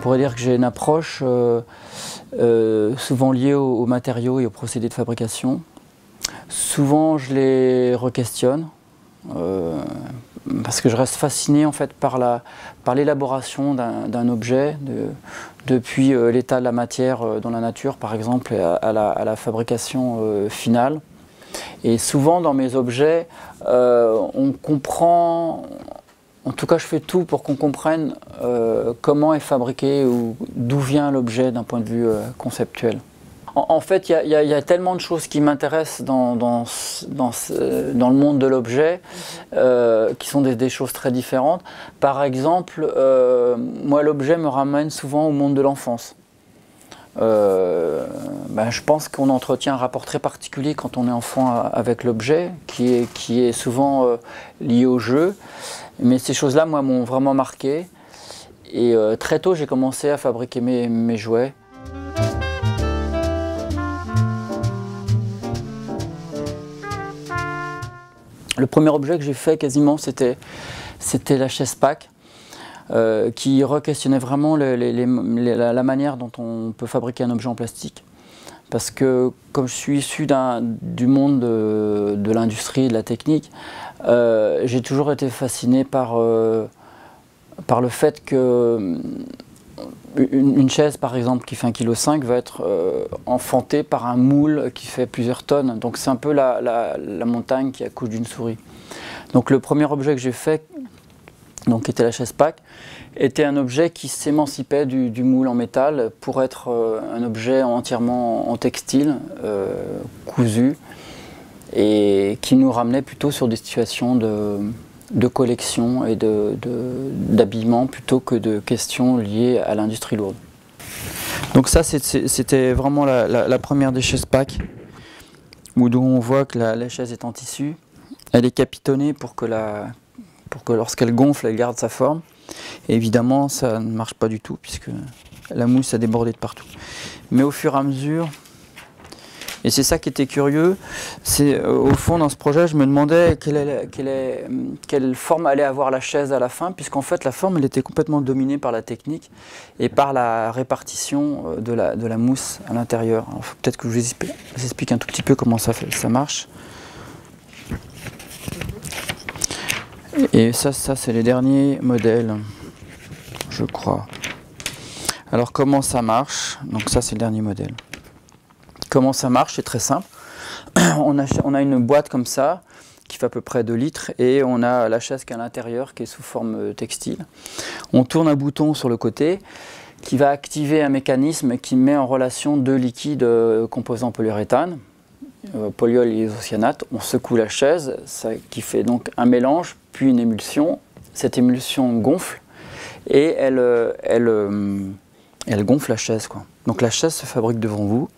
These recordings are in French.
pourrait dire que j'ai une approche souvent liée aux matériaux et aux procédés de fabrication. Souvent, je les re-questionne parce que je reste fasciné en fait par l'élaboration d'un objet, depuis l'état de la matière dans la nature, par exemple, à la fabrication finale. Et souvent, dans mes objets, on comprend. En tout cas, je fais tout pour qu'on comprenne comment est fabriqué ou d'où vient l'objet d'un point de vue conceptuel. En fait, il y a tellement de choses qui m'intéressent dans le monde de l'objet, qui sont des choses très différentes. Par exemple, moi, l'objet me ramène souvent au monde de l'enfance. Je pense qu'on entretient un rapport très particulier quand on est enfant avec l'objet, qui est souvent lié au jeu. Mais ces choses-là, moi, m'ont vraiment marqué. Et très tôt, j'ai commencé à fabriquer mes jouets. Le premier objet que j'ai fait quasiment, c'était la chaise Pack, qui re-questionnait vraiment la manière dont on peut fabriquer un objet en plastique. Parce que comme je suis issu du monde de l'industrie et de la technique, j'ai toujours été fasciné par le fait que une chaise, par exemple, qui fait 1,5 kg, va être enfantée par un moule qui fait plusieurs tonnes. Donc c'est un peu la montagne qui accouche d'une souris. Donc le premier objet que j'ai fait, qui était la chaise Pack, était un objet qui s'émancipait du moule en métal pour être un objet entièrement en textile, cousu, et qui nous ramenait plutôt sur des situations de collection et d'habillement plutôt que de questions liées à l'industrie lourde. Donc ça, c'était vraiment la première des chaises Pack, où on voit que la chaise est en tissu. Elle est capitonnée pour que lorsqu'elle gonfle, elle garde sa forme. Et évidemment, ça ne marche pas du tout, puisque la mousse a débordé de partout. Mais au fur et à mesure, et c'est ça qui était curieux, c'est au fond dans ce projet, je me demandais quelle forme allait avoir la chaise à la fin, puisqu'en fait la forme elle était complètement dominée par la technique et par la répartition de la mousse à l'intérieur. Peut-être que je vous explique un tout petit peu comment ça marche. Et ça c'est les derniers modèles, je crois. Alors comment ça marche? Donc ça c'est le dernier modèle. Comment ça marche? C'est très simple. On a une boîte comme ça, qui fait à peu près 2 litres, et on a la chaise qui est à l'intérieur, qui est sous forme textile. On tourne un bouton sur le côté, qui va activer un mécanisme qui met en relation 2 liquides composants polyuréthane, polyol et isocyanate. On secoue la chaise, qui fait donc un mélange, puis une émulsion. Cette émulsion gonfle, et elle gonfle la chaise, quoi. Donc la chaise se fabrique devant vous.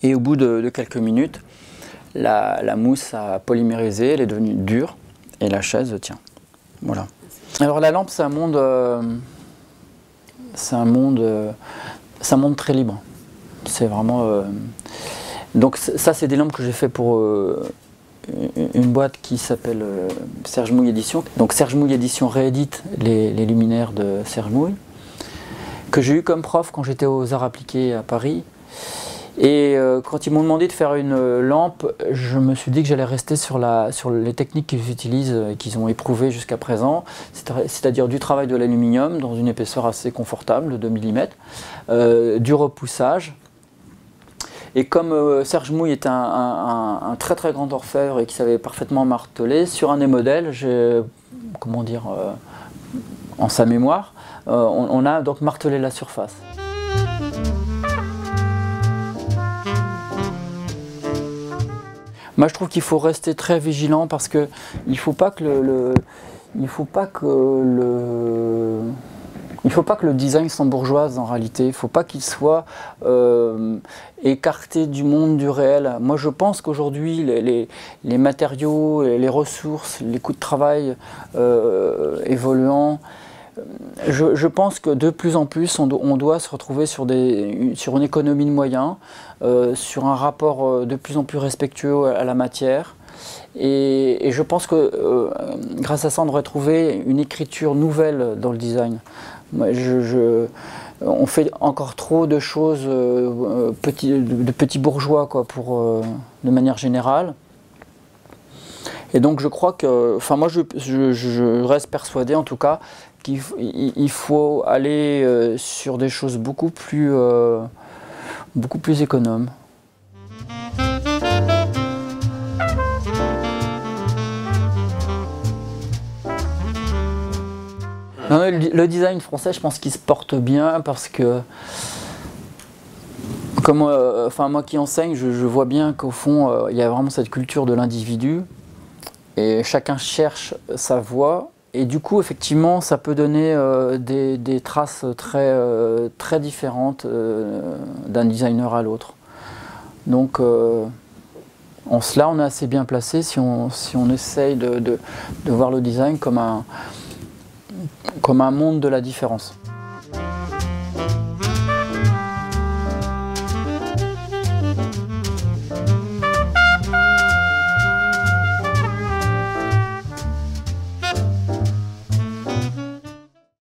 Et au bout de quelques minutes, la mousse a polymérisé, elle est devenue dure, et la chaise tient. Voilà. Alors la lampe, c'est un monde très libre. C'est vraiment. Donc ça, c'est des lampes que j'ai fait pour une boîte qui s'appelle Serge Mouille Édition. Donc Serge Mouille Édition réédite les luminaires de Serge Mouille, que j'ai eu comme prof quand j'étais aux Arts Appliqués à Paris. Et quand ils m'ont demandé de faire une lampe, je me suis dit que j'allais rester sur les techniques qu'ils utilisent et qu'ils ont éprouvées jusqu'à présent, c'est-à-dire du travail de l'aluminium dans une épaisseur assez confortable, de 2 mm, du repoussage. Et comme Serge Mouille était un très très grand orfèvre et qui savait parfaitement marteler, sur un des modèles, en sa mémoire, on a donc martelé la surface. Moi, je trouve qu'il faut rester très vigilant parce que il faut pas que le design s'embourgeoise en réalité. Il faut pas qu'il soit écarté du monde du réel. Moi, je pense qu'aujourd'hui, les matériaux, les ressources, les coûts de travail évoluant, je pense que de plus en plus, on doit se retrouver sur une économie de moyens, sur un rapport de plus en plus respectueux à la matière. Et je pense que grâce à ça, on devrait trouver une écriture nouvelle dans le design. On fait encore trop de choses de petits bourgeois, quoi, de manière générale. Et donc je crois que, enfin moi je reste persuadé en tout cas qu'il faut aller sur des choses beaucoup plus économes. Non, le design français, je pense qu'il se porte bien parce que, comme, enfin moi qui enseigne, je vois bien qu'au fond, il y a vraiment cette culture de l'individu et chacun cherche sa voie. Et du coup, effectivement, ça peut donner des traces très différentes d'un designer à l'autre. Donc, en cela, on est assez bien placé si on essaye de voir le design comme un monde de la différence.